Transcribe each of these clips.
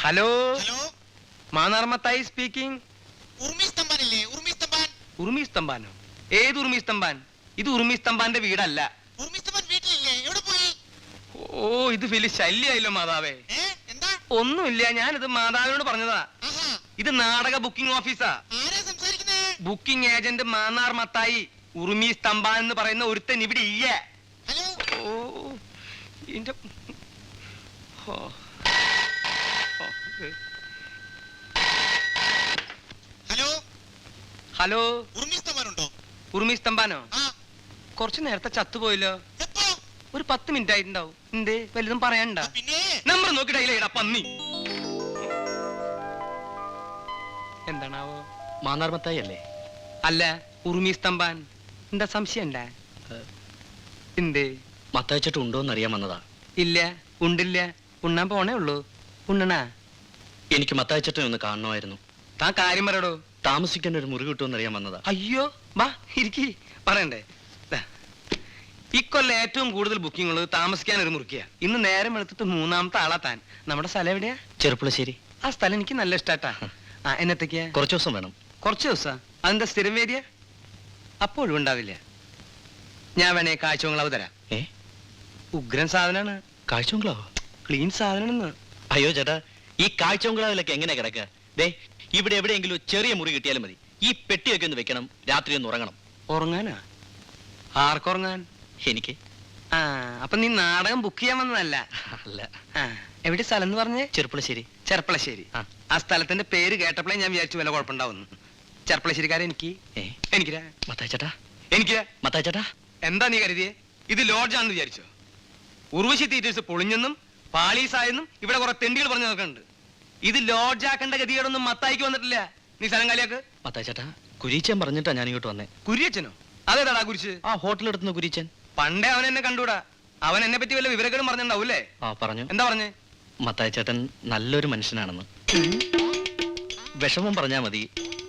Hello മാനാർമത്തായി speaking. ഉറുമി സ്തംഭാനോ? ഏത് ഉറുമി സ്തംഭാൻ? ഇത് ഉറുമി സ്തംഭാന്റെ വീടല്ല. ഓ, ഇത് വലിയ ശല്യായില്ലോ മാതാവേ. ഒന്നുമില്ല, ഞാനിത് മാതാവിനോട് പറഞ്ഞതാ. ഇത് നാടക ബുക്കിംഗ് ഓഫീസാ. Booking agent Mannar Mathai. ഉറുമി സ്തംഭാൻ എന്ന് പറയുന്ന ഒരുത്തൻ ഇവിടെ ഇല്ല. ഓ, എന്റെ ഹലോ, ഉറുമി സ്തംഭാനോ? കുറച്ചു നേരത്തെ ചത്തുപോയല്ലോ. ഒരു 10 മിനിറ്റ് ആയിട്ടുണ്ടാവും. എന്തേ, വലുതും പറയാനുണ്ടാ? നമ്പർ നോക്കിയിട്ടാ പന്നി. എന്താണാവോ? മാന്നാർ മത്തായി അല്ലേ? അല്ല, ഉറുമി സ്തംഭാൻ. എന്താ സംശയം ഉണ്ടാ? എന്തേ? മത്തായിച്ചേട്ടൻ ഉണ്ടോന്ന് അറിയാൻ വന്നതാ. ഇല്ല, ഉണ്ടില്ല. ഉണ്ണാൻ പോണേ ഉള്ളൂ. ഉണ്ണണാ? എനിക്ക് മത്തായിച്ചേട്ടനെ ഒന്ന് കാണണമായിരുന്നു. താൻ കാര്യം പറയടോ. താമസിക്കാൻ ഒരു മുറി കിട്ടുമെന്ന് അറിയാൻ വന്നതാ. അയ്യോ, വാ ഇരിക്കി. പറയണ്ടേ? ഇക്കൊല്ലം ഏറ്റവും കൂടുതൽ ബുക്കിംഗ് ഉള്ളത് താമസിക്കാൻ ഒരു മുറിക്കുക. ഇന്ന് നേരം എടുത്തിട്ട് 3ാമത്തെ ആളാ താൻ. നമ്മുടെ സ്ഥലം എവിടെയാ? ചെറുപ്പുളശ്ശേരി. ആ സ്ഥലം എനിക്ക് നല്ല ഇഷ്ടാട്ടാ. എന്നത്തേക്കാ? കുറച്ചു ദിവസം വേണം. കുറച്ച് ദിവസം? അതെന്താ സ്ഥിരം വേദിയ? അപ്പോഴും ഉണ്ടാവില്ല. ഞാൻ വേണേ കാഴ്ചകളവ് തരാം. ഉഗ്രൻ സാധനാണ്. കാഴ്ചകളാവോ? ക്ലീൻ സാധനം. അയ്യോ ചേട്ടാ, ഈ കാഴ്ചകളവിലൊക്കെ എങ്ങനെ കിടക്കുക? ദേ, ഇവിടെ എവിടെയെങ്കിലും ചെറിയ മുറി കിട്ടിയാലും മതി. ഈ പെട്ടിയൊക്കെ ഒന്ന് വെക്കണം, രാത്രി ഒന്ന് ഉറങ്ങണം. ഉറങ്ങാനാ? ആർക്കുറങ്ങാൻ? എനിക്ക്. അപ്പൊ നീ നാടകം ബുക്ക് ചെയ്യാൻ വന്നതല്ല? അല്ല. എവിടെ സ്ഥലം എന്ന് പറഞ്ഞേ? ചെറുപ്പുളശ്ശേരി. ചെറുപ്പളശ്ശേരി. ആ സ്ഥലത്തിന്റെ പേര് കേട്ടപ്പോഴേ ഞാൻ വിചാരിച്ചു വല്ല കുഴപ്പമുണ്ടാവുന്നു. ചെറുപ്പളശ്ശേരിക്കാരെ എനിക്ക് മത്തായിച്ചേട്ടാ, എനിക്ക് മത്തായിച്ചേട്ടാ. എന്താ നീ കരുതിയേ? ഇത് ലോഡ്ജാണെന്ന് വിചാരിച്ചോ? ഉർവശി തിയേറ്റേഴ്സ് പൊളിഞ്ഞെന്നും പാളീസായെന്നും ഇവിടെ കുറെ തെണ്ടികൾ പറഞ്ഞു നോക്കുന്നുണ്ട്. ഇത് ലോഡ്ജാക്കേണ്ട ഗതികേടൊന്നും മത്തായിക്ക് വന്നിട്ടില്ല. നീ സ്ഥലം കാലിയാക്ക്. മത്തായിച്ചേട്ടാ, കുരീച്ചൻ പറഞ്ഞിട്ടാ ഞാൻ ഇങ്ങോട്ട് വന്നേ. കുര്യച്ചനോ? അതേതാടാ കുരിച്ച്? ആ ഹോട്ടലെടുത്തുന്ന കുരീച്ചൻ. പണ്ടേ അവൻ എന്നെ കണ്ടൂടാ. അവൻ എന്നെ പറ്റി വല്ല വിവരങ്ങളും പറഞ്ഞിട്ടുണ്ടാവൂല്ലേ? പറഞ്ഞു. എന്താ പറഞ്ഞേ? മത്തായിച്ചേട്ടൻ നല്ലൊരു മനുഷ്യനാണെന്ന്. വിഷമം പറഞ്ഞാ മതി,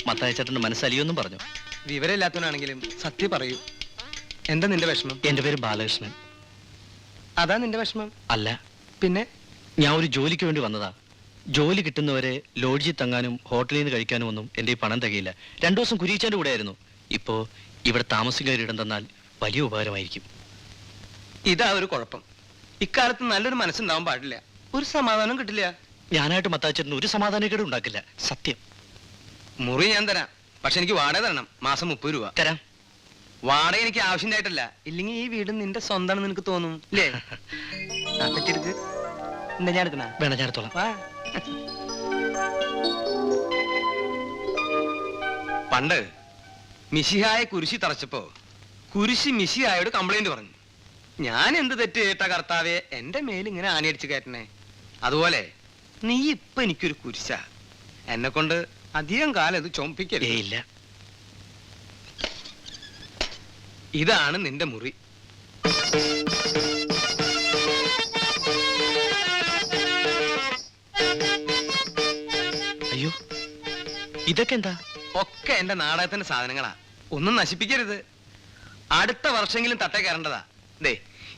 മത്തായിച്ചേട്ടന്റെ മനസ്സലിയൊന്നും പറഞ്ഞു. വിവരമില്ലാത്തവനാണെങ്കിലും സത്യം പറയൂ. എന്താ നിന്റെ വിഷമം? എന്റെ പേര് ബാലകൃഷ്ണൻ. അതാ നിന്റെ വിഷമം? അല്ല. പിന്നെ? ഞാൻ ഒരു ജോലിക്ക് വേണ്ടി വന്നതാ. ജോലി കിട്ടുന്നവരെ ലോഡ്ജിൽ തങ്ങാനും ഹോട്ടലിൽ നിന്ന് കഴിക്കാനും ഒന്നും എന്റെ ഈ പണം തികയില്ല. 2 ദിവസം കുരീച്ചന്റെ കൂടെ ആയിരുന്നു. ഇപ്പോ ഇവിടെ താമസിക്കാൻ ഒരിടം തന്നാൽ വലിയ ഉപകാരമായിരിക്കും. ഇതാ ഒരു കുഴപ്പം. ഇക്കാലത്ത് നല്ലൊരു മനസ്സുണ്ടാവാൻ പാടില്ല. ഒരു സമാധാനം കിട്ടില്ല. ഞാനായിട്ട് മത്തായിച്ചേട്ടന് ഒരു സമാധാനക്കേടും ഉണ്ടാക്കില്ല, സത്യം. മുറി ഞാൻ തരാം, പക്ഷെ എനിക്ക് വാടക തരണം. മാസം 30 രൂപ തരാം. വാടക എനിക്ക് ആവശ്യമായിട്ടല്ല. ഇല്ലെങ്കിൽ ഈ വീട് നിന്റെ സ്വന്തമാണെന്ന് നിനക്ക് തോന്നും അല്ലേ? പറ്റിയെടുക്ക്. എന്താ ഞാൻ എടുക്കണ? വേണം, ഞാൻ എടുത്തോളാം. പണ്ട് മിശിഹായെ കുരിശി തറച്ചപ്പോ കുരിശി മിശിഹായോട് കംപ്ലൈന്റ് പറഞ്ഞു. ഞാൻ എന്ത് തെറ്റ് കേട്ട കർത്താവെ എന്റെ മേലിങ്ങനെ ആണിയടിച്ച് കയറ്റണേ. അതുപോലെ നീ ഇപ്പൊ എനിക്കൊരു കുരിശ. എന്നെ കൊണ്ട് അധികം കാലം ഇത് ചുമപ്പിക്കില്ല. ഇതാണ് നിന്റെ മുറി. അയ്യോ, ഇതൊക്കെ എന്താ? ഒക്കെ എന്റെ നാടകത്തിന്റെ സാധനങ്ങളാ. ഒന്നും നശിപ്പിക്കരുത്. അടുത്ത വർഷമെങ്കിലും തട്ടേ കയറേണ്ടതാ. ദേ,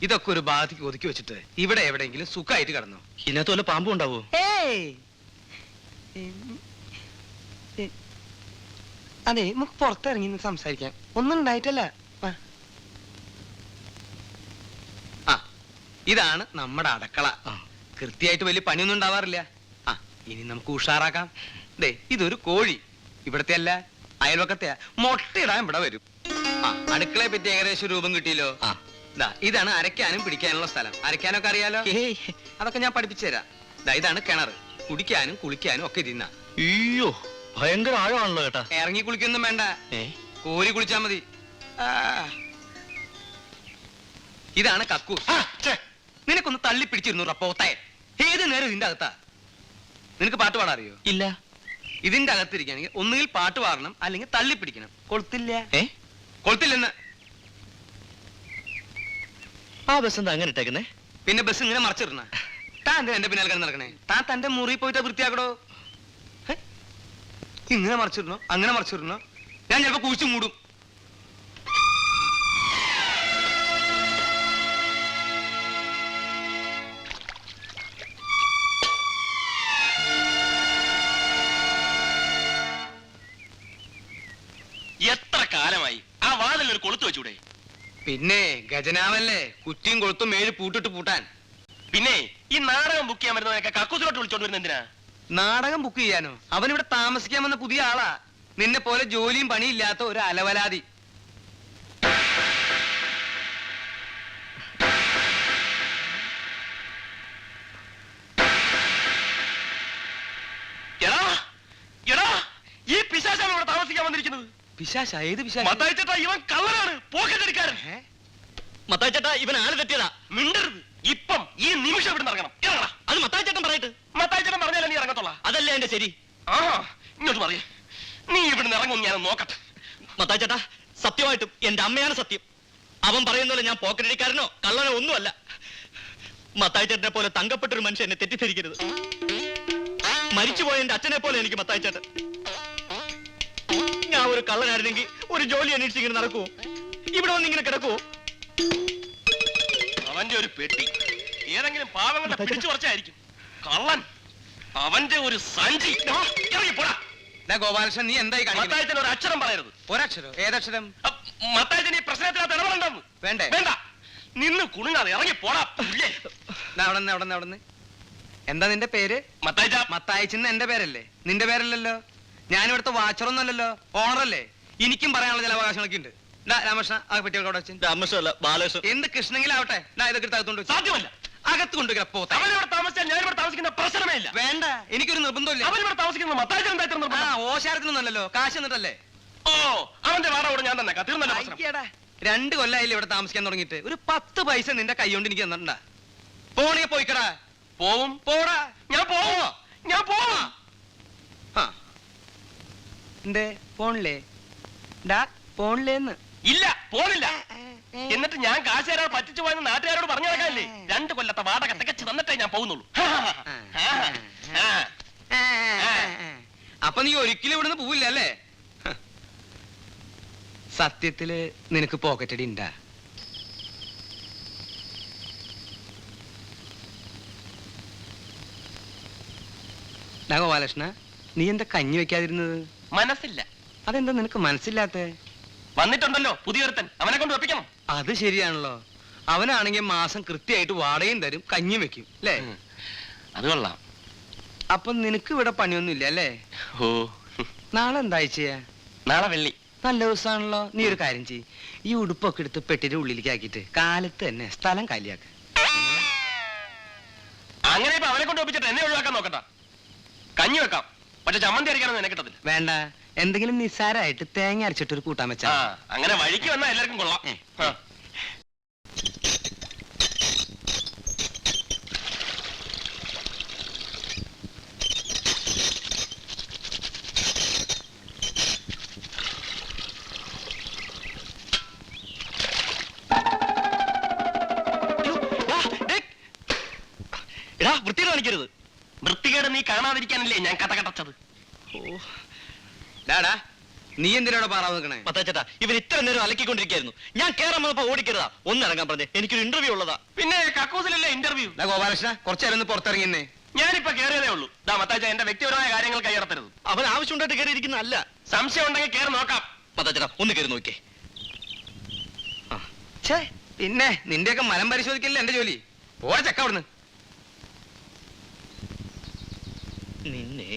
ഇതൊക്കെ ഒരു ഭാഗത്തേക്ക് ഒതുക്കി വെച്ചിട്ട് ഇവിടെ എവിടെയെങ്കിലും സുഖമായിട്ട് കിടന്നു. ഇതിനകത്ത് വല്ല പാമ്പും ഉണ്ടാവോ? അതെ, നമുക്ക് പുറത്തിറങ്ങി സംസാരിക്കാം. ഒന്നും ഉണ്ടായിട്ടല്ല. ഇതാണ് നമ്മുടെ അടുക്കള. കൃത്യമായിട്ട് വലിയ പണിയൊന്നും ഉണ്ടാവാറില്ല. ഇനി നമുക്ക് ഉഷാറാക്കാം. ദേ, ഇതൊരു കോഴി. ഇവിടത്തെ അല്ല, അയൽവക്കത്തെ. മുട്ടയിടാൻ ഇവിടെ വരും. അടുക്കളയെ പറ്റി ഏകദേശം രൂപം കിട്ടിയല്ലോ. ഇതാണ് അരയ്ക്കാനും പിടിക്കാനുള്ള സ്ഥലം. അരയ്ക്കാനൊക്കെ അറിയാലോ? അതൊക്കെ ഞാൻ പഠിപ്പിച്ചു തരാം. ഇതാണ് കിണർ. കുടിക്കാനും കുളിക്കാനും ഒക്കെ ഇതിന്ന. അയ്യോ, ഭയങ്കര ആഴമാണല്ലോ കേട്ടാ. ഇറങ്ങി കുളിക്കൊന്നും വേണ്ട, കോരി കുളിച്ചാ മതി. ഇതാണ് കക്കു. നിനക്കൊന്ന് തള്ളി പിടിച്ചിരുന്നു പോത്തായ. ഏത് നേരം ഇതിന്റെ അകത്താ. നിനക്ക് പാട്ട് പാടാൻ അറിയോ? ഇല്ല. ഇതിന്റെ അകത്തിരിക്കുകയാണെങ്കിൽ ഒന്നുകിൽ പാട്ട് പാടണം, അല്ലെങ്കിൽ തള്ളി പിടിക്കണം. കൊളുത്തില്ല. കൊളുത്തില്ലെന്ന്. ആ ബസ് എന്താ അങ്ങനെ ഇട്ടേക്കുന്നേ? പിന്നെ ബസ് ഇങ്ങനെ മറച്ചിടണ? താൻ എന്തിനാ എന്റെ പിന്നാലെ കിടന്ന് നടക്കണേ? താൻ തന്റെ മുറി പോയിട്ട് വൃത്തിയാക്കടോ. ഇങ്ങനെ മറച്ചിടണോ അങ്ങനെ മറച്ചിടണോ? ഞാൻ ചിലപ്പോ കുഴിച്ചു മൂടും. എത്ര കാലമായി ആ വാതിൽ ഒരു കൊളുത്ത് വെച്ചൂടെ? പിന്നെ ഗജനാവല്ലേ, കുറ്റിയും കൊളുത്തും 7 പൂട്ടിട്ട് പൂട്ടാൻ. പിന്നെ ഈ നാടകം ബുക്ക് ചെയ്യാൻ വരുന്നവനൊക്കെ കക്കൂസിലോട്ട് വിളിച്ചോണ്ട് വരുന്ന എന്തിനാ? നാടകം ബുക്ക് ചെയ്യാനോ? അവനിവിടെ താമസിക്കാൻ വന്ന പുതിയ ആളാ. നിന്നെ പോലെ ജോലിയും പണിയില്ലാത്ത ഒരു അലവലാതി. എടാ എടാ, ഈ പിശാചാണ് ഇവിടെ താമസിക്കാൻ വന്നിരിക്കുന്നത്. പിശാശ? ഏത് പിശാശ? മത്തായി ചേട്ടാ, ഇവൻ കള്ളനാണ്, പോക്കറ്റടിക്കാരൻ. മത്തായി ചേട്ടാ, ഇവൻ ആള് തെറ്റിയതാ. മിണ്ടരുത്. ഇപ്പം ഈ നിമിഷം ഇവിടെ ഇറങ്ങണം. ഇറങ്ങടാ. അത് മത്തായി ചേട്ടൻ പറയട്ടെ. മത്തായി ചേട്ടൻ പറഞ്ഞാലേ നീ ഇറങ്ങത്തുള്ള. അതല്ലേ എന്റെ ശരി. ആ, ഇങ്ങോട്ട് പറയേ. നീ ഇവിടുന്ന് ഇറങ്ങും, ഞാൻ നോക്കട്ടെ. മത്തായി ചേട്ടാ, സത്യമായിട്ടും എന്റെ അമ്മയാണ് സത്യം. അവൻ പറയുന്ന പോലെ ഞാൻ പോക്കറ്റടിക്കാരനോ കള്ളനോ ഒന്നുമല്ല. മത്തായി ചേട്ടനെ പോലെ തങ്കപ്പെട്ടൊരു മനുഷ്യൻ എന്നെ തെറ്റിദ്ധരിക്കരുത്. മരിച്ചുപോയ എന്റെ അച്ഛനെ പോലെ എനിക്ക് മത്തായി ചേട്ടൻ. ഞാൻ ഒരു കള്ളനായിരുന്നെങ്കിൽ ഒരു ജോലി അന്വേഷിച്ച് ഇങ്ങനെ നടക്കുവോ? ഇവിടെ വന്ന് ഇങ്ങനെ കിടക്കുവോ? അവന്റെ ഒരു പെട്ടി ഏതെങ്കിലും പാവങ്ങളെ പിടിച്ചു പറിച്ചായിരിക്കും. കള്ളൻ. അവന്റെ ഒരു സഞ്ചി. ഇറങ്ങി പോടാ. ഗോപാലകൃഷ്ണൻ, നീ എന്തായി കാണിക്കുന്നത്? മത്തായിച്ചന് ഒരു അക്ഷരം പറയരുത്. ഒരക്ഷരോ? ഏതക്ഷരം? മത്തായിച്ചന് ഈ പ്രശ്നത്തിനകത്ത് ഇടപെടണ്ടെന്ന്. വേണ്ടേ? വേണ്ട. നിന്ന് കുണുങ്ങാതെ ഇറങ്ങി പോടാ. അവിടെ എന്താ നിന്റെ പേര്? മത്തായിച്ച. മത്തായിച്ചെന്ന് എന്റെ പേരല്ലേ? നിന്റെ പേരല്ലല്ലോ. ഞാനിവിടുത്തെ വാച്ചറൊന്നും അല്ലല്ലോ, ഓണറല്ലേ. എനിക്കും പറയാനുള്ള ചില അവകാശങ്ങളൊക്കെ ഉണ്ട്. രാമകൃഷ്ണ, ആ പെട്ടിയൊക്കെ അവിടെ വെച്ച്. രാമകൃഷ്ണല്ല, ബാലകൃഷ്ണൻ. എന്ത് കൃഷ്ണങ്കിലാവട്ടെ, ഇതൊക്കെ അകത്തോണ്ട് സാധ്യമല്ല. അകത്ത് കൊണ്ടുവരാ. അവനിവിടെ താമസിച്ചാൽ ഞാൻ ഇവിടെ താമസിക്കുന്ന പ്രശ്നമേ ഇല്ല. വേണ്ട, എനിക്കൊരു നിർബന്ധമില്ല. അവനിവിടെ താമസിക്കുന്നത് മത്തായിച്ചൻ എന്താ ഇത്ര ആ നിർബന്ധം? ഓശാരത്തിനൊന്നല്ലോ, കാശ് എന്നിട്ടല്ലേ. ഓ, അവന്റെ വാടക ഞാൻ തന്നെ തീർന്നല്ലോ പ്രശ്നം. അയ്യടാ, 2 കൊല്ലായില്ലേ ഇവിടെ താമസിക്കാൻ തുടങ്ങിയിട്ട്. ഒരു 10 പൈസ നിന്റെ കൈ കൊണ്ട് എനിക്ക് തന്നിട്ടുണ്ടാ? പോണേ പോയിക്കടാ. പോവും. പോടാ. ഞാൻ പോവോ? ഞാൻ പോവാ. എന്തേ പോണില്ലേ? ഡാ പോണില്ലേന്ന്. ഇല്ല, പോണില്ല. എന്നിട്ട് ഞാൻ കാശ് തരാൻ പറ്റിച്ചു പോയെന്ന് നാട്ടുകാരോട് പറഞ്ഞു നടക്കാനില്ലേ? 2 കൊല്ലത്തെ വാടക തികച്ചു തന്നിട്ടേ ഞാൻ പോകുന്നുള്ളൂ. അപ്പൊ നീ ഒരിക്കലും ഇവിടുന്ന് പോവില്ല അല്ലേ? സത്യത്തില് നിനക്ക് പോക്കറ്റടി ഉണ്ടാ? ഗോപാലകൃഷ്ണ, നീ എന്താ കഞ്ഞി വെക്കാതിരുന്നത്? മനസ്സില്ല. അതെന്താ നിനക്ക് മനസ്സില്ലാത്ത? വന്നിട്ടുണ്ടല്ലോ പുതിയൊരുത്തൻ, അവനെ കൊണ്ട് വെപ്പിക്കണം. അത് ശരിയാണല്ലോ. അവനാണെങ്കിൽ മാസം കൃത്യമായിട്ട് വാടകയും തരും, കഞ്ഞിയും വെക്കും അല്ലേ? അത് കൊള്ളാം. അപ്പൊ നിനക്ക് ഇവിടെ പണിയൊന്നും ഇല്ല അല്ലേ? ഓ, നാളെ എന്താ ചെയ്യാ? നാളെ വെള്ളി. നല്ല ദിവസമാണല്ലോ. നീ ഒരു കാര്യം ചെയ്യ്, ഈ ഉടുപ്പൊക്കെ എടുത്ത് പെട്ടിയുടെ ഉള്ളിലേക്ക് ആക്കിയിട്ട് കാലത്ത് തന്നെ സ്ഥലം കാലിയാക്ക. അങ്ങനെ ഇപ്പൊ അവനെ കൊണ്ട് വെപ്പിച്ചിട്ട് എന്നെ ഒഴിവാക്കാൻ നോക്കണ്ട. കഞ്ഞി വെക്കാം, പക്ഷെ ചമ്മന്തി അരക്കാനൊന്നും എന്നെ കിട്ടത്തില്ല. വേണ്ട, എന്തെങ്കിലും നിസ്സാരമായിട്ട് തേങ്ങ അരച്ചിട്ടൊരു കൂട്ടാൻ വെച്ചാ. അങ്ങനെ വഴിക്ക് വന്നാ എല്ലാവർക്കും കൊള്ളാം. എടാ, വൃത്തി കാണിക്കരുത്. വൃത്തികേട് നീ കാണാതിരിക്കാനല്ലേ ഞാൻ കഥ കടച്ചത്. ഡാടാ, നീ എന്തിനാണ് പാറാവ് നിൽക്കണേ? മത്താച്ചേട്ടാ, ഇവൻ ഇത്ര നേരം അലക്കിക്കൊണ്ടിരിക്കായിരുന്നു. ഞാൻ കേറാൻ വന്നപ്പോ ഓടിക്കരുതാ. ഒന്നിറങ്ങാൻ പറഞ്ഞേ, എനിക്കൊരു ഇന്റർവ്യൂ ഉള്ളതാ. പിന്നെ കക്കൂസിലല്ലേ ഇന്റർവ്യൂ? ഗോപാലകൃഷ്ണ, കുറച്ചേരം ഒന്ന് പുറത്തിറങ്ങിന്നേ. ഞാനിപ്പോ കേറിയതേ ഉള്ളൂ. മത്താച്ച, എന്റെ വ്യക്തിപരമായ കാര്യങ്ങൾ കൈയടത്തരുത്. അവൻ ആവശ്യമുണ്ടായിട്ട് കയറിയിരിക്കുന്ന അല്ല. സംശയം ഉണ്ടെങ്കിൽ കയറി നോക്കാം. മത്താച്ചേട്ടാ, ഒന്ന് കയറി നോക്കിയേ. പിന്നെ നിന്റെയൊക്കെ മലം പരിശോധിക്കല്ലേ എന്റെ ജോലി. ഓടെ ചക്ക അവിടുന്ന്. നിന്നെ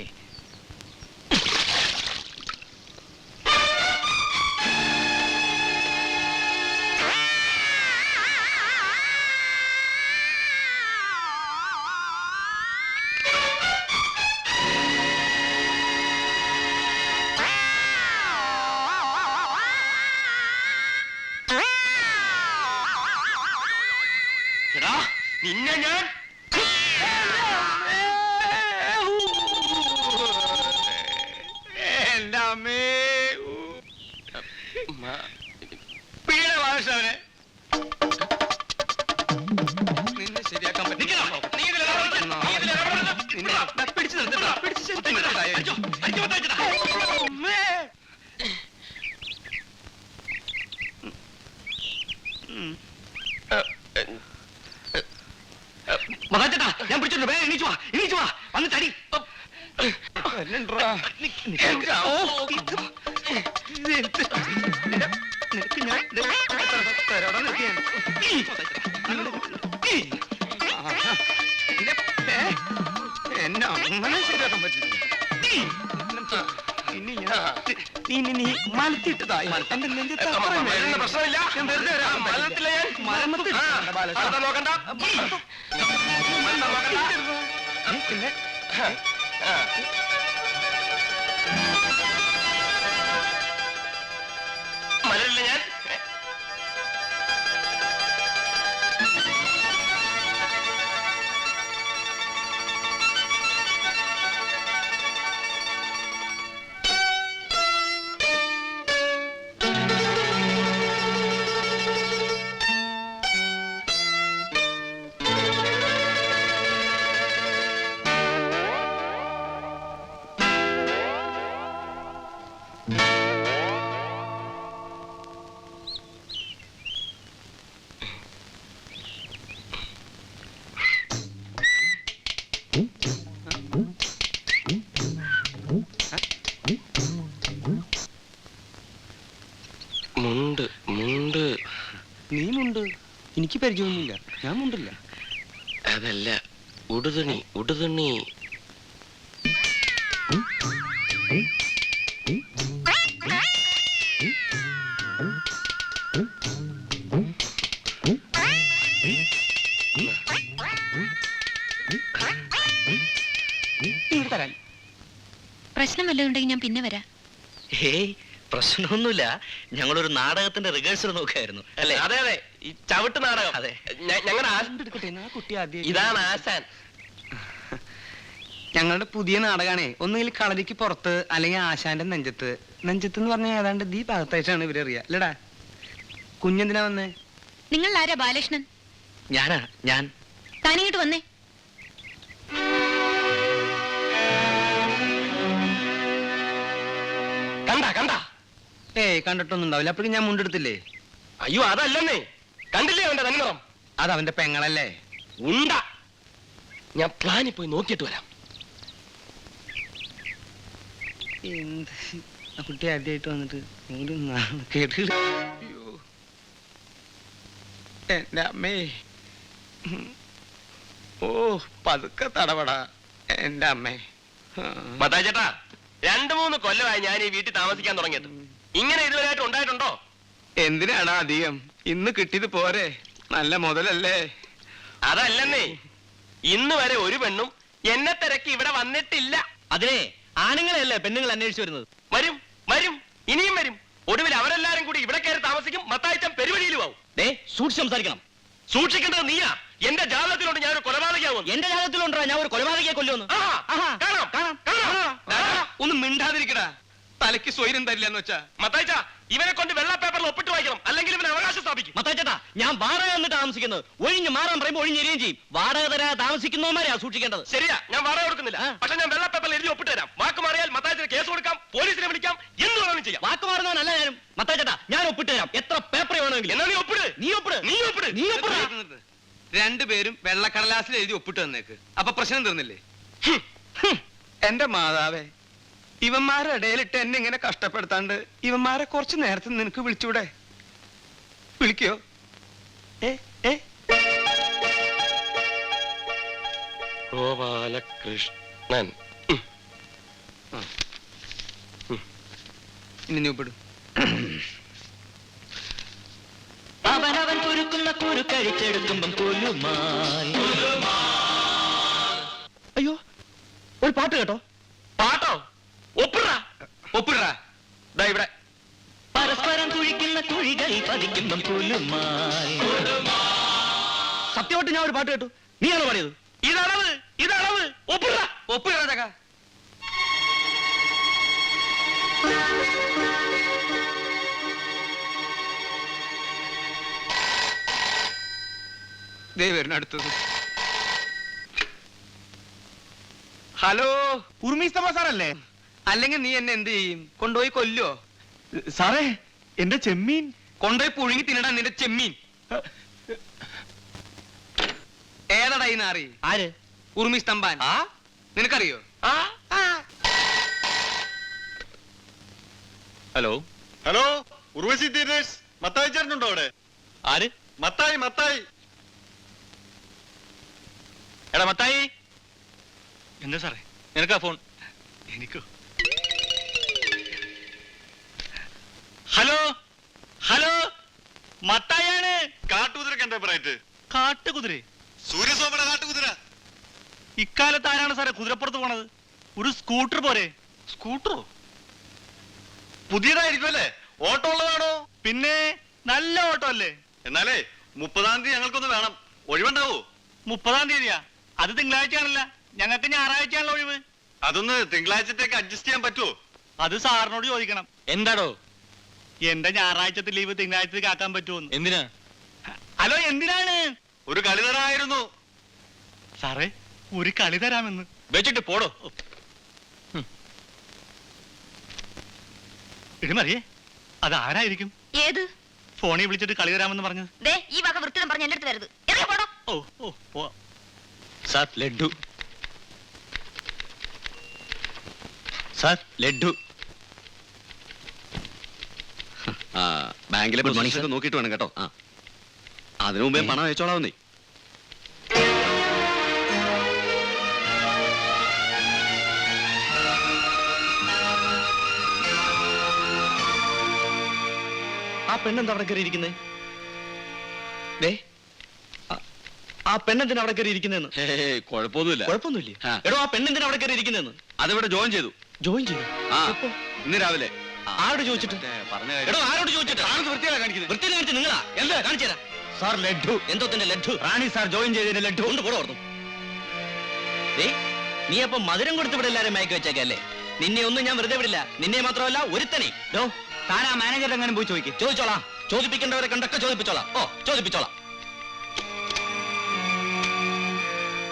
നിന്നെ ഞാൻ എന്റെ അമ്മേ, വീണ ബാലകൃഷ്ണനെ. നിന്നെ ശരിയാക്കാൻ നിൽക്കണം. നീ ഇതിൽ ഇടപെടരുത്. നീ ഇതിൽ ഇടപെടരുത്. പറ്റില്ല. പിടിച്ചു നിർത്തിട്ടാ. പിടിച്ച് ശരിക്കും നിർത്തിട്ടായോ? അടിച്ചോ, അടിച്ചോ, മത്തായിച്ചേട്ടാ. അമ്മേ. മത്തായിച്ചേട്ടാ, ഞാൻ പിടിച്ചിട്ടുണ്ട്. വേഗം എണീച്ചു വാ, എണീച്ചു വാ. വന്നിട്ട് അടി. വരണ്ടാ. ഓ, നിനക്ക് ഞാൻ തരാടാ നിനക്ക് ഞാൻ. എന്നെ അങ്ങനെ ശരിയാക്കാൻ പറ്റില്ല. ഇനി നീ മലത്തിട്ടതായി എന്റെ നെഞ്ചത്ത് അത്രയും വേദന. പ്രശ്നമില്ല. ഞാൻ വെറുതെ വരാൻ മലത്തില്ല ഞാൻ. മരമത്തിൽ അടുത്ത നോക്കണ്ട. പിന്നെ മലരില്ല ഞാൻ. മുണ്ട് മുണ്ട്. നീ മുണ്ട്. എനിക്ക് പരിചയമൊന്നുമില്ല. ഞാൻ മുണ്ടില്ല. അതല്ല, ഉടുതുണി ഉടുതുണി. ഇങ്ങോട്ട് തരാൻ. പ്രശ്നം വല്ലതും ഉണ്ടെങ്കിൽ ഞാൻ പിന്നെ വരാം. ഹേയ്, പ്രശ്നമൊന്നുമില്ല. ഞങ്ങളൊരു നാടകത്തിന്റെ റിഹേഴ്സൽ നോക്കായിരുന്നു അല്ലേ? അതെ അതെ, ഈ ചവിട്ട് നാടകം. അതെ. ഞങ്ങളുടെ എടുക്കട്ടെ. ആ കുട്ടി ആദ്യം ഇതാണ് ആശാൻ. ഞങ്ങളുടെ പുതിയ നാടകമാണേ. ഒന്നുകിൽ കളരിക്ക് പുറത്ത്, അല്ലെങ്കിൽ ആശാന്റെ നെഞ്ചത്ത്. നെഞ്ചത്ത് എന്ന് പറഞ്ഞാൽ ഏതാണ്ട് ഈ ഭാഗത്തായിട്ടാണ് ഇവരറിയാ അല്ലടാ. കുഞ്ഞെന്തിനാ വന്നേ? നിങ്ങൾ ആരാ ബാലകൃഷ്ണൻ? ഞാനാ ഞാൻ. താനിങ്ങോട്ട് വന്നേ. കണ്ട കണ്ട. ഏയ് കണ്ടിട്ടൊന്നും ഉണ്ടാവില്ല. അപ്പോഴും ഞാൻ മുണ്ടെടുത്തില്ലേ. അയ്യോ അതല്ലെന്നേ, കണ്ടില്ലേ അവന്റെ തന്നിറം? അത് അവന്റെ പെങ്ങളല്ലേ. ഉണ്ട. ഞാൻ പ്ലാനിൽ പോയി നോക്കിയിട്ട് വരാം. എന്ത് ആ കുട്ടി ആദ്യമായിട്ട് വന്നിട്ട് ഒരു കേട്ട്. അയ്യോ എന്റെ അമ്മേ. ഓ പതുക്കെ തടപടാ എന്റെ അമ്മേ. മത്തായി ചേട്ടാ, 2-3 കൊല്ലമായി ഞാൻ ഈ വീട്ടിൽ താമസിക്കാൻ തുടങ്ങിയത്. ഇങ്ങനെ ഇതുവരെയായിട്ട് ഉണ്ടായിട്ടുണ്ടോ? എന്തിനാണ് അധികം? ഇന്ന് കിട്ടിയത് പോരെ. നല്ല മുതലല്ലേ. അതല്ലെന്നേ, ഇന്ന് വരെ ഒരു പെണ്ണും എന്നെ തിരക്കി ഇവിടെ വന്നിട്ടില്ല. അതിനെ ആണുങ്ങളെയല്ലേ പെണ്ണുങ്ങൾ അന്വേഷിച്ചു വരുന്നത്. വരും വരും, ഇനിയും വരും. ഒടുവിൽ അവരെല്ലാരും കൂടി ഇവിടെ കയറി താമസിക്കും. മത്തായിച്ചൻ പെരുവഴിയിൽ പോവും. ദേ, സൂക്ഷിച്ച് സംസാരിക്കണം. സൂക്ഷിക്കേണ്ടത് നീയാ. എന്റെ ജാതകത്തിലോട്ട് ഞാനൊരു കൊലപാതകയാവും. എന്റെ ജാതകത്തിലുണ്ടോ ഞാൻ ഒരു കൊലപാതകയെ കൊല്ലുമെന്ന്? കാണാം കാണാം കാണാം. ഒന്ന് മിണ്ടാതിരിക്കടാ. തലയ്ക്ക് സ്വൈരം തരില്ല എന്ന് വെച്ചാ. മത്തായിച്ച, ഇവനെ കൊണ്ട് വെള്ള പേപ്പറിൽ ഒപ്പിട്ട് വായിക്കണം, അല്ലെങ്കിൽ ഇവന് അവകാശം സ്ഥാപിക്കും. മത്തായിച്ചേട്ടാ, ഞാൻ വാടക വന്നിട്ട് താമസിക്കുന്നത്. ഒഴിഞ്ഞ് മാറാൻ പറയുമ്പോൾ ഒഴിഞ്ഞെരിയും ചെയ്യും. വാടക തരാതെ താമസിക്കുന്നവന്മാരെയാ സൂക്ഷിക്കേണ്ടത്. ശരിയാ, ഞാൻ വാടക കൊടുക്കുന്നില്ല. പക്ഷെ ഞാൻ വെള്ള പേപ്പറിൽ എഴുതി ഒപ്പിട്ട് തരാം. വാക്ക് മാറിയാൽ മത്തായിച്ചിന് കേസ് കൊടുക്കാം, പോലീസിനെ വിളിക്കാം, എന്ത് വേണമെങ്കിലും ചെയ്യാം. വാക്ക് മാറുന്നവനല്ല ഞാനും. മത്തായിച്ചേട്ടാ, ഞാൻ ഒപ്പിട്ട് തരാം. എത്ര പേപ്പർ വേണമെങ്കിലും. എന്നാ നീ ഒപ്പിട്. നീ ഒപ്പിട്. നീ ഒപ്പിട്. നീ ഒപ്പിട്. രണ്ടുപേരും വെള്ളക്കടലാസിൽ എഴുതി ഒപ്പിട്ട് തന്നേക്ക്. അപ്പൊ പ്രശ്നം തീർന്നില്ലേ? എന്റെ മാതാവേ, ഇവന്മാരുടെ ഇടയിലിട്ട് എന്നെ ഇങ്ങനെ കഷ്ടപ്പെടുത്താണ്ട് ഇവന്മാരെ കുറച്ച് നേരത്തെ നിനക്ക് വിളിച്ചൂടെ? വിളിക്കോ? ഗോപാലകൃഷ്ണൻ. ഇനി നീ ഒപ്പിടും. അവനവൻ കുരുക്കുന്ന കുരുക്കഴിച്ചെടുക്കുമ്പം കൊല്ലുമായി. അയ്യോ, ഒരു പാട്ട് കേട്ടോ. പാട്ടോ? ഒപ്പിടാ ഒപ്പിടാ. ദാ ഇവിടെ. പരസ്പരം കുഴിക്കുന്ന കുഴികൾ പതിക്കുമ്പം കൊല്ലുമായി. സത്യമായിട്ട് ഞാൻ ഒരു പാട്ട് കേട്ടു. നീയാണോ പാടിയത്? ഇതളവ്, ഇതളവ്. ഒപ്പിടാ. ഒപ്പിടാ ചക്ക. ദേ വരുന്ന അടുത്തത്. ഹലോ, ഉർമീസ്തഫ സാറല്ലേ? അല്ലെങ്കിൽ നീ എന്നെ എന്ത് ചെയ്യും? കൊണ്ടുപോയി കൊല്ലോ? സാറേ, എന്റെ ചെമ്മീൻ കൊണ്ടുപോയി പുഴുങ്ങി തിന്നടാ നിന്റെ ചെമ്മീൻ. ഏതടാ ഈ നാറി? ആര്? ഉറുമി സ്തംഭാൻ. നിനക്കറിയോ? Hello, hello, Urvashi Theatres. Mathai ചേട്ടനുണ്ടോ അവിടെ? ആര്? മത്തായി, മത്തായി. എടാ മത്തായി. എന്താ സാറേ? നിനക്കാ ഫോൺ? എനിക്കോ? ഹലോ ഹലോ, മത്തായാണ്. കാട്ടുകുതിര കണ്ടേ പറയറ്റ്. കാട്ടുകുതിര? സൂര്യസോമന കാട്ടുകുതിര. ഇക്കാലത്ത് ആരാണ് സാറേ കുതിരപ്പുറത്ത് പോണത്? ഒരു സ്കൂട്ടർ പോരെ? സ്കൂട്ടറോ? പുതിയതായിരിക്കും അല്ലേ? ഓട്ടോ ഉള്ളതാണോ? പിന്നെ നല്ല ഓട്ടോ അല്ലേ? എന്നാലേ 30-ാം തീയതി ഞങ്ങൾക്കൊന്ന് വേണം. ഒഴിവുണ്ടാവോ? 30-ാം തീയതിയാ? അത് തിങ്കളാഴ്ചയാണല്ല, ഞങ്ങൾക്ക് ഞായറാഴ്ചയാണല്ലോ ഒഴിവ്. അതൊന്ന് തിങ്കളാഴ്ചത്തേക്ക് അഡ്ജസ്റ്റ് ചെയ്യാൻ പറ്റുമോ? അത് സാറിനോട് ചോദിക്കണം. എന്താടോ? എന്റെ ഞായറാഴ്ചത്തെ ലീവ് തിങ്കളാഴ്ചത്തേക്ക് ആക്കാൻ പറ്റുമോന്ന്. എന്തിനാ? ഹലോ, എന്തിനാണ്? ഒരു കളി തരായിരുന്നു. സാറേ, ഒരു കളി തരാമെന്ന്. വെച്ചിട്ട് പോടോ. ഇടുമറിയേ, അതാരായിരിക്കും ഏത്? ഫോണിൽ വിളിച്ചിട്ട് കളി തരാമെന്ന് പറഞ്ഞത്? ദേ ഈ വക വൃത്തിയും പറഞ്ഞ് എന്റെ അടുത്ത് വരരുത്. എറിയ പോടോ. ഓ ഓ ഓ, സാർ ലഡ്ഡു. സാർ ലഡ്ഡു. ബാങ്കിലെ Good morning, പ്രൊസീജിയർ sir. നോക്കിയിട്ട് വേണം കേട്ടോ. അതിനു മുമ്പേ പണം അയച്ചോളാവുന്നേ. ആ പെണ്ണെന്താ അവിടെ കയറി ഇരിക്കുന്നേ? ദേ, ആ പെണ്ണെന്തിനാ അവിടെ കയറി ഇരിക്കുന്നെന്ന്? കുഴപ്പമൊന്നുമില്ല. കുഴപ്പമൊന്നുമില്ലേ? ആ. എടോ, ആ പെണ്ണെന്തിനാ അവിടെ കയറി ഇരിക്കുന്നെന്ന്? അതിവിടെ ജോയിൻ ചെയ്തു. ജോയിൻ ചെയ്തു? ആ, എപ്പോ? ഇന്ന് രാവിലെ. ആരോട് ചോദിച്ചിട്ട്? പറഞ്ഞ എടോ, ആരോട് ചോദിച്ചിട്ട്? വൃത്തിയാണ് കാണിക്കുന്നത്. വൃത്തിയിൽ കാണിച്ച് നിങ്ങളാ? എന്താ കാണിച്ചു തരാം. സാർ ലഡ്ഡു. എന്തോ തന്നെ ലഡ്ഡു? റാണി സാർ ജോയിൻ ചെയ്തതിന് ലഡ്ഡു. കൊണ്ട് പോടോ ഓർന്നു. ദേ, നീ അപ്പൊ മധുരം കൊടുത്ത് ഇവിടെ എല്ലാരും മയക്കി വെച്ചേക്കല്ലേ? നിന്നെ ഒന്നും ഞാൻ വെറുതെ വിടില്ല. നിന്നെ മാത്രമല്ല ഒരുത്തനെ. താൻ ആ മാനേജർ എങ്ങനെ പോയി ചോദിക്കും? ചോദിച്ചോളാം. ചോദിപ്പിക്കേണ്ടവരെ കണ്ടൊക്കെ ചോദിപ്പിച്ചോളാം. ഓ, ചോദിപ്പിച്ചോളാം.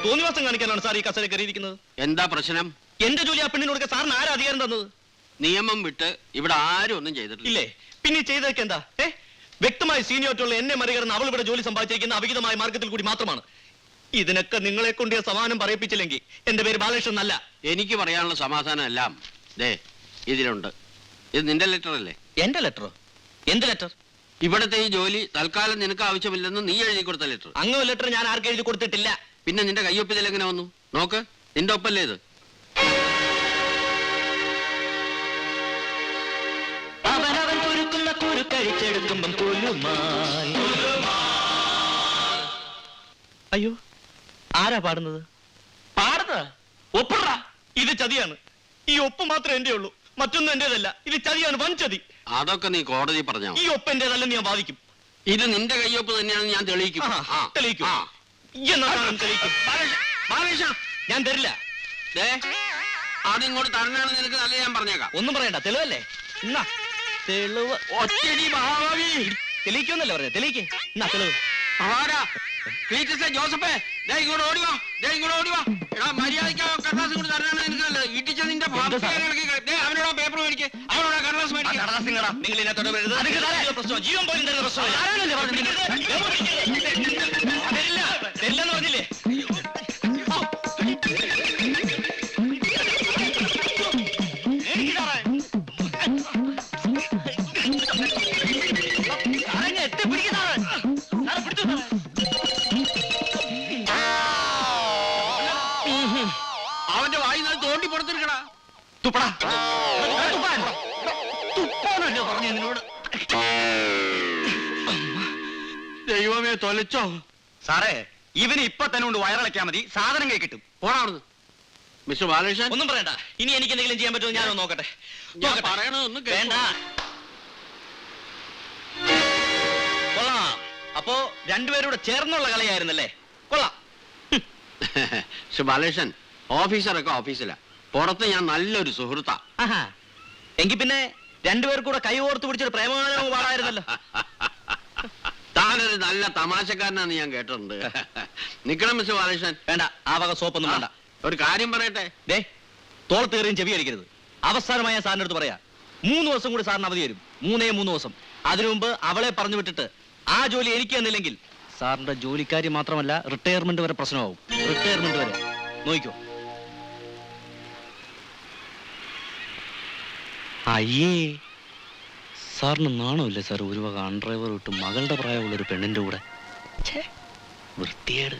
തോന്നിവാസം കാണിക്കാനാണ് സാർ ഈ കസേര കയറിയിരിക്കുന്നത്. എന്താ പ്രശ്നം? എന്റെ ജോലി ആ പെണ്ണിന് കൊടുക്കാൻ സാറിന് ആരാ അധികാരം തന്നത്? നിയമം വിട്ട് ഇവിടെ ആരും ഒന്നും ചെയ്തിട്ടില്ല. ഇല്ലേ? പിന്നെ ഈ ചെയ്തതൊക്കെ എന്താ? വ്യക്തമായി സീനിയോറിറ്റിയുള്ള എന്നെ മറികടന്ന് അവൾ ഇവിടെ ജോലി സമ്പാദിച്ചിരിക്കുന്ന അവിഹിതമായ മാർഗത്തിൽ കൂടി മാത്രമാണ്. ഇതിനൊക്കെ നിങ്ങളെ കൊണ്ട് ഞാൻ സമാനം പറയിപ്പിച്ചില്ലെങ്കിൽ എന്റെ പേര് ബാലകൃഷ്ണൻ എന്നല്ല. എനിക്ക് പറയാനുള്ള സമാധാനം എല്ലാം ദേ ഇതിലുണ്ട്. ഇത് നിന്റെ ലെറ്റർ അല്ലേ? എന്റെ ലെറ്ററോ? എന്ത് ലെറ്റർ? ഇവിടത്തെ ഈ ജോലി തൽക്കാലം നിനക്ക് ആവശ്യമില്ലെന്ന് നീ എഴുതി കൊടുത്ത ലെറ്റർ. അങ്ങ് ലെറ്റർ ഞാൻ ആർക്ക് എഴുതി കൊടുത്തിട്ടില്ല. പിന്നെ നിന്റെ കയ്യൊപ്പിതിൽ എങ്ങനെ വന്നു? നോക്ക്, നിന്റെ ഒപ്പല്ലേ ഇത്? അവനവൻ കുരുക്കുന്ന കുരുക്കഴിച്ചെടുക്കുമ്പം കുലുമായി. അയ്യോ, ആരാ പാടുന്നത്? പാടുന്നത്? ഒപ്പിട. ഇത് ചതിയാണ്. ഈ ഒപ്പ് മാത്രമേ എന്റെ ഉള്ളൂ, മറ്റൊന്നും എന്റേതല്ല. ഇത് ചതിയാണ്, വൻ ചതി. അതൊക്കെ നീ കോടതി പറഞ്ഞോ? ഈ ഒപ്പ് എന്റേതല്ലെന്ന് ഞാൻ വാദിക്കും. ഇത് നിന്റെ കയ്യൊപ്പ് തന്നെയാണെന്ന് ഞാൻ തെളിയിക്കും. തെളിയിക്കും. ആ. തെളിയിക്കും. ബാലകൃഷ്ണ, ഞാൻ തരില്ല. ദേ, അതിങ്ങോട്ട് തരണാണ് നിനക്ക് നല്ല ഞാൻ പറഞ്ഞേക്കാം. ഒന്നും പറയണ്ട, തെളിവല്ലേ? എന്നാ തെളിവ്. ഒറ്റടി മഹാഭാവി. തെളിയിക്കുമെന്നല്ലേ പറഞ്ഞത്? തെളിയിക്കേ. എന്നാ തെളിവ്. ആരാ? ക്ലീറ്റസേ, ജോസഫേ, ദേ ഇങ്ങോട്ട് ഓടിവാ. ദേ ഇങ്ങോട്ട് ഓടിവാ. എടാ, മര്യാദയ്ക്ക് കടലാസ് കൊണ്ട് തരണാണ് നിനക്ക് നല്ലത്. ഇടിച്ച നിന്റെ അവനോട് പേപ്പർ മേടിക്ക്, അവനോട് കടലാസ് മേടിക്ക്. നിങ്ങൾ ഇതിനകത്തോട് വരരുത്. പ്രശ്നം ജീവൻ പോലും തരുന്ന പ്രശ്നമില്ല. തരില്ലെന്ന് പറഞ്ഞില്ലേ? അവന്റെ വായി നല്ല തോണ്ടി പുറത്തിരിക്കടാ. തുപ്പടാ. തുപ്പാനല്ലോ പറഞ്ഞു നിന്നോട്. ദൈവമേ, തൊലച്ചോ? സാറേ, ഇവന് ഇപ്പൊ തന്നെ കൊണ്ട് വയറിളക്കാൻ മതി, സാധനം കൈ കിട്ടും. പോടാ അവിടുന്ന്. മിസ്റ്റർ ബാലകൃഷ്ണൻ, ഒന്നും പറയണ്ട. ഇനി എനിക്ക് എന്തെങ്കിലും ചെയ്യാൻ പറ്റുമോ ഞാനൊന്ന് നോക്കട്ടെ. ഞാൻ പറയണതൊന്നും വേണ്ട. കൊള്ളാം. അപ്പോ രണ്ടുപേരൂടെ ചേർന്നുള്ള കളിയായിരുന്നല്ലേ? കൊള്ളാം. മിസ്റ്റർ ബാലകൃഷ്ണൻ, ഓഫീസറൊക്കെ ഓഫീസിലാ. പുറത്ത് ഞാൻ നല്ലൊരു സുഹൃത്താ. ആഹാ. എങ്കിൽ പിന്നെ രണ്ടുപേർ കൂടെ കൈ ഓർത്ത് പിടിച്ചൊരു പ്രേമഗാനം പാടായിരുന്നല്ലോ. താൻ സാറൊരു നല്ല തമാശക്കാരനാന്ന് ഞാൻ കേട്ടിട്ടുണ്ട്. നിക്കണം മിസ്റ്റർ ബാലകൃഷ്ണൻ. വേണ്ട, ആ വക സോപ്പൊന്നും വേണ്ട. ഒരു കാര്യം പറയട്ടെ. ദേ, തോളത്തേറിയും ചെവി അടിക്കരുത്. അവസാനമായ സാറിന്റെ അടുത്ത് പറയാ, 3 ദിവസം കൂടി സാറിന് അവധി തരും. 3 ദിവസം. അതിനു മുമ്പ് അവളെ പറഞ്ഞു വിട്ടിട്ട് ആ ജോലി എനിക്ക് തന്നില്ലെങ്കിൽ സാറിന്റെ ജോലിക്കാരി മാത്രമല്ല, റിട്ടയർമെന്റ് വരെ പ്രശ്നമാവും. റിട്ടയർമെന്റ് വരെ നോക്കിക്കോ. അയ്യേ, സാറിന് നാണമില്ലേ സാർ? ഒരു വക അൺഡ്രൈവർ വിട്ട് മകളുടെ പ്രായമുള്ള ഒരു പെണ്ണിന്റെ കൂടെ. വൃത്തിയേട്.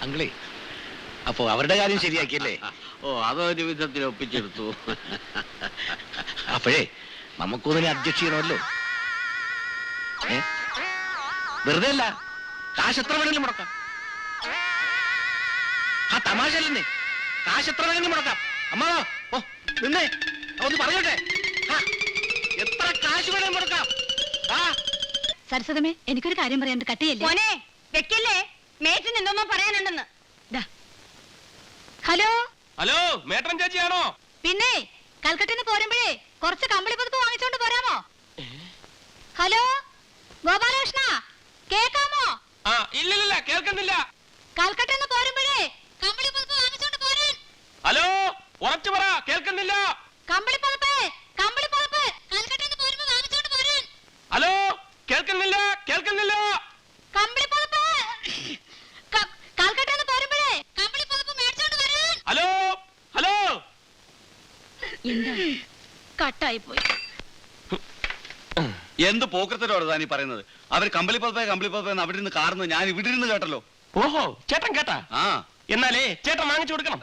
അങ്കിളേ, അപ്പോ അവരുടെ കാര്യം ശരിയാക്കിയല്ലേ? ഓ, അതൊരു വിധത്തിൽ ഒപ്പിച്ചെടുത്തു. അപ്പോഴേ നമുക്കൊന്നിനെ അഡ്ജസ്റ്റ് ചെയ്യണമല്ലോ. വെറുതെ അല്ല, കാശ് എത്ര വേണമെങ്കിലും മുടക്കാം. ആ തമാശ അല്ലെന്നേ, കാശ് എത്ര വേണമെങ്കിലും മുടക്കാം. അമ്മാവോ, ഓ നിന്നേ, ഒന്ന് പറയട്ടെ. എത്ര കാശ് വേണമെങ്കിലും മുടക്കാം. സരസ്വതമേ, എനിക്കൊരു കാര്യം പറയാനുണ്ട്. കട്ടിയല്ലേ മോനെ, വെക്കല്ലേ, മേറ്റിന് എന്തോന്നോ പറയാനുണ്ടെന്ന്. Hello hello, മേട്ടൻ ചേച്ചിയാണോ? പിന്നെ കൽക്കട്ടിന്ന് പോരുമ്പോഴേ കുറച്ച് കമ്പിളി പുതുപ്പ് വാങ്ങിച്ചോണ്ട് പോരാമോ? ഹലോ ഗോപാലകൃഷ്ണ, കേക്കാമോ? ആ, ഇല്ലില്ല, കേൾക്കുന്നില്ല. കൽക്കട്ടിന്ന് പോരുമ്പോഴേ കമ്പിളി പുതുപ്പ് വാങ്ങിച്ചോണ്ട് പോരാൻ. ഹലോ, ഉറച്ചു പറ, കേൾക്കുന്നില്ല. കമ്പിളി പുതുപ്പ്, കമ്പിളി പുതുപ്പ് കൽക്കട്ടിന്ന് പോരുമ്പോ വാങ്ങിച്ചോണ്ട് പോരാൻ. ഹലോ, കേൾക്കുന്നില്ല, കേൾക്കുന്നില്ല. കമ്പിളി പുതുപ്പ് കൽക്കട്ടിന്ന് പോരുമ്പോഴേ കമ്പിളി പുതുപ്പ് മേടിച്ചോണ്ട് വരാൻ. ഹലോ ഹലോ, എന്താ കട്ടായി പോയി? എന്ത് പോക്കത്തിലോട് താനീ പറയുന്നത്? അവർ കമ്പിളിപ്പതപ്പേ അവിടെ നിന്ന് കാർന്ന് ഞാൻ ഇവിടെ ഇരുന്ന് കേട്ടല്ലോ. ഓഹോ, ചേട്ടൻ കേട്ടാ? ആ, എന്നാലേ ചേട്ടൻ വാങ്ങിച്ചു കൊടുക്കണം.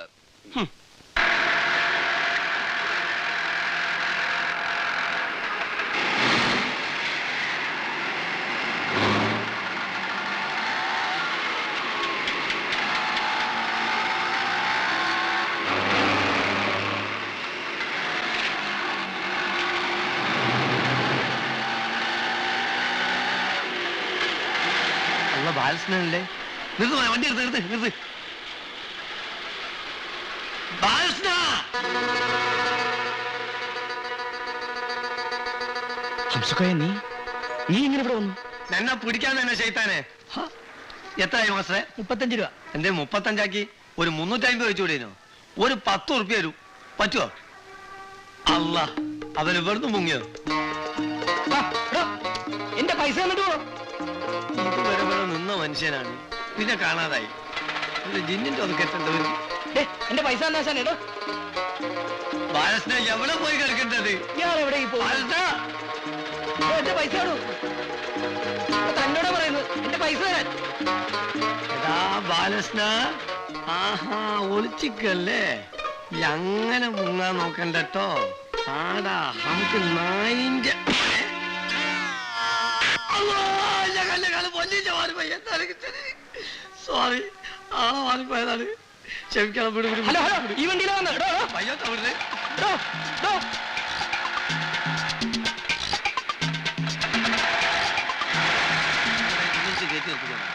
ബാലകൃഷ്ണനല്ലേ? നിർത്ത് വണ്ടി, നിർത്ത്. ബാലകൃഷ്ണ, ഹംസക്കോയ, നീ ഇങ്ങനെ ഇവിടെ വന്നു? എന്നെ പിടിക്കാൻ തന്നെ ചെയ്താനെ. എത്രയായി മാസ്റ്ററെ? 35 രൂപ. എന്റെ 35 ഒരു 350 വെച്ചുകൂടേനോ? ഒരു 10 ഉറുപ്പ്യ വരൂ, പറ്റുമോ? അല്ല, അവന് വെറുതെ മുങ്ങിയോ? എന്റെ പൈസ ഇതുവരെ ഇവിടെ നിന്ന മനുഷ്യനാണ്, പിന്നെ കാണാതായി. ജിന്നിന്റെ ഒതുക്കെട്ടവര്. എന്റെ പൈസ എന്താ? ബാലകൃഷ്ണ, എവിടെ പോയി കിടക്കേണ്ടത്? ഇയാളെവിടെ ബാലകൃഷ്ണ, എന്റെ പൈസ തന്നോടാ പറയുന്നത്, എന്റെ പൈസ തരാൻ. എടാ ബാലകൃഷ്ണ, ആഹാ ഒളിച്ചിക്കല്ലേ? അങ്ങനെ മുങ്ങാൻ നോക്കണ്ടോ? ആടാ, നമുക്ക് നായിന്റെ സോറി, ആളെ മാറിപ്പോയതാണ്, ക്ഷമിക്കണം. ഈ വണ്ടിയിലാ വന്നത്. പയ്യോ തവിടുന്നേ. കയറ്റി നിർത്തിക്കണം.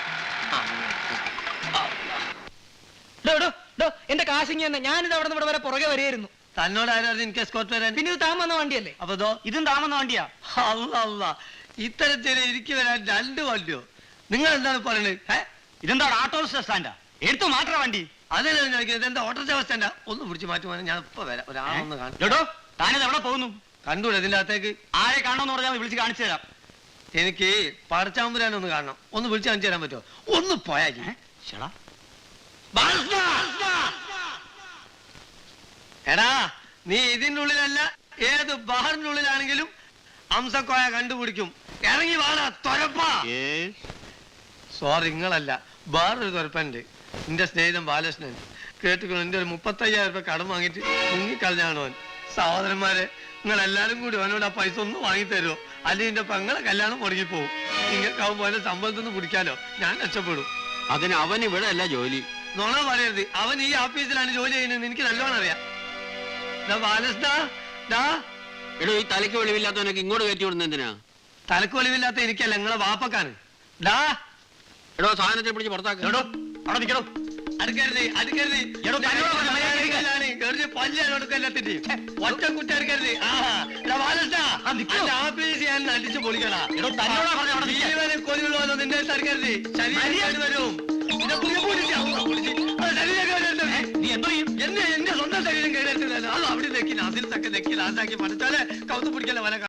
എന്റെ കാശിങ് തന്നെ ഞാനിത് അവിടെ ഇവിടെ വരെ പുറകെ വരെയായിരുന്നു. തന്നോട് ആരായിരുന്നു എനിക്ക് എസ്കോർട്ട് വരാൻ? പിന്നെ ഇത് താൻ വന്ന വണ്ടിയല്ലേ? അപ്പൊ ഇതോ ഇതും താമന്ന വണ്ടിയാ. അല്ല ഇത്തരത്തിൽ എനിക്ക് വരാൻ 2 വണ്ടിയോ? നിങ്ങൾ എന്താണ് പറയുന്നത്? ഇതെന്താ ഓട്ടോ സ്റ്റാൻഡാ? എടുത്തു മാറ്റാ വണ്ടി. അതല്ലേ ചോദിക്കുന്നത്? എന്താ ഓട്ടോറിക്ഷ അവസ്ഥ? ഒന്ന് പിടിച്ച് മാറ്റുവാൻ ഞാൻ ഇപ്പൊ വരാം. ഒരാളൊന്ന് കാണും. എടോ താനിത് എവിടെ പോകുന്നു? കണ്ടൂടെ ഇതിന്റെ അകത്തേക്ക്? ആരെ കാണണമെന്ന് പറഞ്ഞാൽ വിളിച്ച് കാണിച്ചു തരാം. എനിക്ക് പടച്ചാമ്പുരാനൊന്ന് കാണണം. ഒന്ന് വിളിച്ച് കാണിച്ചു തരാൻ പറ്റുമോ? ഒന്ന് പോയാ ചേടാ എടാ, നീ ഇതിന്റെ ഉള്ളിലല്ല ഏത് ബഹറിന്റെ ഉള്ളിലാണെങ്കിലും അംസക്കോയ കണ്ടുപിടിക്കും. ഇറങ്ങി വാടാ തൊരപ്പാ. സോറി, നിങ്ങളല്ല, വേറൊരു തൊരപ്പനുണ്ട്. എന്റെ സ്നേഹിതൻ ബാലകൃഷ്ണൻ. കേട്ടുകൊണ്ട് എന്റെ ഒരു 35,000 രൂപ കടം വാങ്ങിയിട്ട് മുങ്ങിക്കളഞ്ഞാണ് അവൻ. സഹോദരന്മാരെ, നിങ്ങൾ എല്ലാരും കൂടി അവനോട് ആ പൈസ ഒന്ന് വാങ്ങിത്തരുമോ? അല്ലെങ്കിൽ എന്റെ പെങ്ങളെ കല്യാണം മുടങ്ങിപ്പോവും. നിങ്ങൾക്കാവുമ്പോ അവന്റെ സമ്പളത്തിൽ നിന്ന് പിടിക്കാലോ, ഞാൻ രക്ഷപ്പെടും. അതിന് അവൻ ഇവിടെ അല്ല ജോലി. നുണ പറയരുത്, അവൻ ഈ ഓഫീസിലാണ് ജോലി ചെയ്യുന്നത്. എനിക്ക് നല്ലോണം അറിയാം. ബാലകൃഷ്ണ, എടോ, ഈ തലയ്ക്ക് വെളിവില്ലാത്തവനൊക്കെ ഇങ്ങോട്ട് കയറ്റി വിടുന്ന എന്തിനാ? തലക്ക് വെളിവില്ലാത്ത എനിക്കല്ല, നിങ്ങളെ വാപ്പക്കാണ്. എടോ, സാധനത്തെ പിടിച്ച് പുറത്താക്കോ. അവിടെ നിൽക്കണോ? അടുക്കരുത്. ഒറ്റ കുട്ടി അടുക്കരുത്. ആഫീസ് ഞാൻ അടിച്ചു പൊളിക്കടാ. കൊല്ലുള്ളൂ നിന്റെ അടുക്കരുത്. ശരീരം വരും. നീ എന്തോ ചെയ്യും? എന്റെ സ്വന്തം ശരീരം കേടെടുത്തത്. അത് അവിടെ നെക്കി നാസിൽ തക്കെ നെക്കി ലാസാക്കി പഠിച്ചാല് കൗത്ത് പിടിക്കല വല